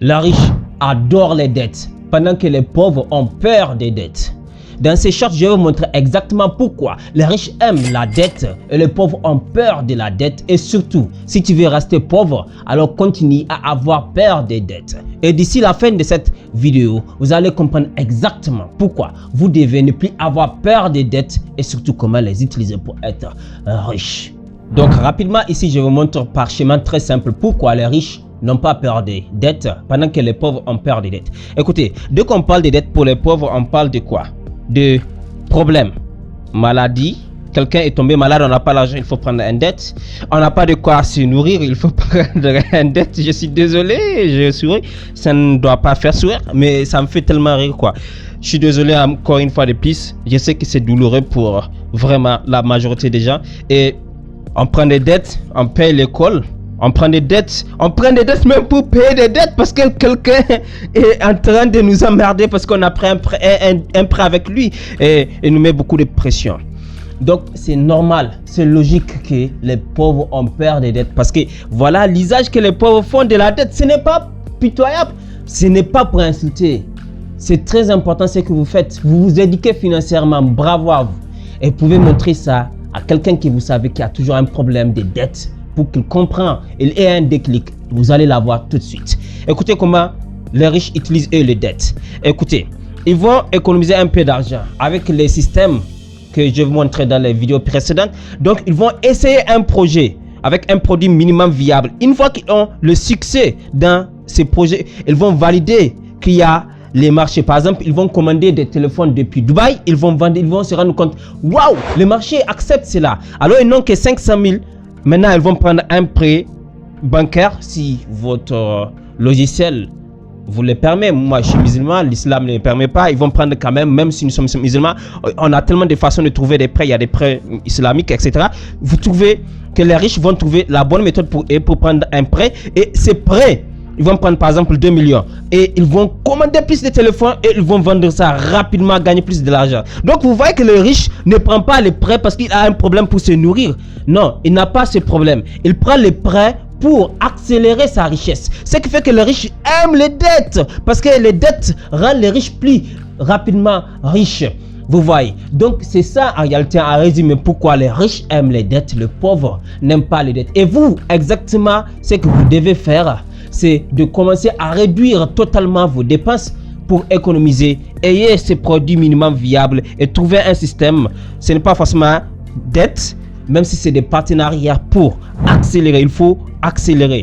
Les riches adorent les dettes, pendant que les pauvres ont peur des dettes. Dans ces shorts, je vais vous montrer exactement pourquoi les riches aiment la dette et les pauvres ont peur de la dette. Et surtout, si tu veux rester pauvre, alors continue à avoir peur des dettes. Et d'ici la fin de cette vidéo, vous allez comprendre exactement pourquoi vous devez ne plus avoir peur des dettes et surtout comment les utiliser pour être riche. Donc rapidement, ici je vous montre par schéma très simple pourquoi les riches n'ont pas peur des dettes pendant que les pauvres ont peur des dettes. Écoutez, dès qu'on parle des dettes pour les pauvres, on parle de quoi? De problèmes, maladie. Quelqu'un est tombé malade, on n'a pas l'argent, il faut prendre une dette. On n'a pas de quoi se nourrir, il faut prendre une dette. Je suis désolé, je souris. Ça ne doit pas faire sourire, mais ça me fait tellement rire quoi. Je suis désolé encore une fois de plus. Je sais que c'est douloureux pour vraiment la majorité des gens. Et on prend des dettes, on paye l'école. On prend des dettes même pour payer des dettes parce que quelqu'un est en train de nous emmerder parce qu'on a pris un prêt avec lui et nous met beaucoup de pression. Donc c'est normal, c'est logique que les pauvres ont peur des dettes parce que voilà l'usage que les pauvres font de la dette. Ce n'est pas pitoyable, ce n'est pas pour insulter. C'est très important ce que vous faites. Vous vous éduquez financièrement, bravo à vous. Et vous pouvez montrer ça à quelqu'un que vous savez qui a toujours un problème de dette. Pour qu'il comprenne, il ait un déclic, vous allez l'avoir tout de suite. Écoutez comment les riches utilisent eux les dettes. Écoutez, ils vont économiser un peu d'argent avec les systèmes que je vous montrais dans les vidéos précédentes. Donc, ils vont essayer un projet avec un produit minimum viable. Une fois qu'ils ont le succès dans ces projets, ils vont valider qu'il y a les marchés. Par exemple, ils vont commander des téléphones depuis Dubaï, ils vont vendre, ils vont se rendre compte, waouh, le marché accepte cela. Alors, ils n'ont que 500 000. Maintenant, ils vont prendre un prêt bancaire si votre logiciel vous le permet. Moi, je suis musulman, l'islam ne le permet pas. Ils vont prendre quand même si nous sommes musulmans. On a tellement de façons de trouver des prêts. Il y a des prêts islamiques, etc. Vous trouvez que les riches vont trouver la bonne méthode pour prendre un prêt. Et ces prêts, ils vont prendre par exemple 2 millions et ils vont commander plus de téléphones et ils vont vendre ça rapidement, gagner plus de l'argent. Donc vous voyez que le riche ne prend pas les prêts parce qu'il a un problème pour se nourrir. Non, il n'a pas ce problème. Il prend les prêts pour accélérer sa richesse. Ce qui fait que le riche aime les dettes parce que les dettes rendent les riches plus rapidement riches. Vous voyez, donc c'est ça en réalité en résumé pourquoi les riches aiment les dettes, les pauvres n'aiment pas les dettes. Et vous, exactement ce que vous devez faire, c'est de commencer à réduire totalement vos dépenses pour économiser. Ayez ces produits minimum viables et trouver un système. Ce n'est pas forcément dette, même si c'est des partenariats pour accélérer. Il faut accélérer.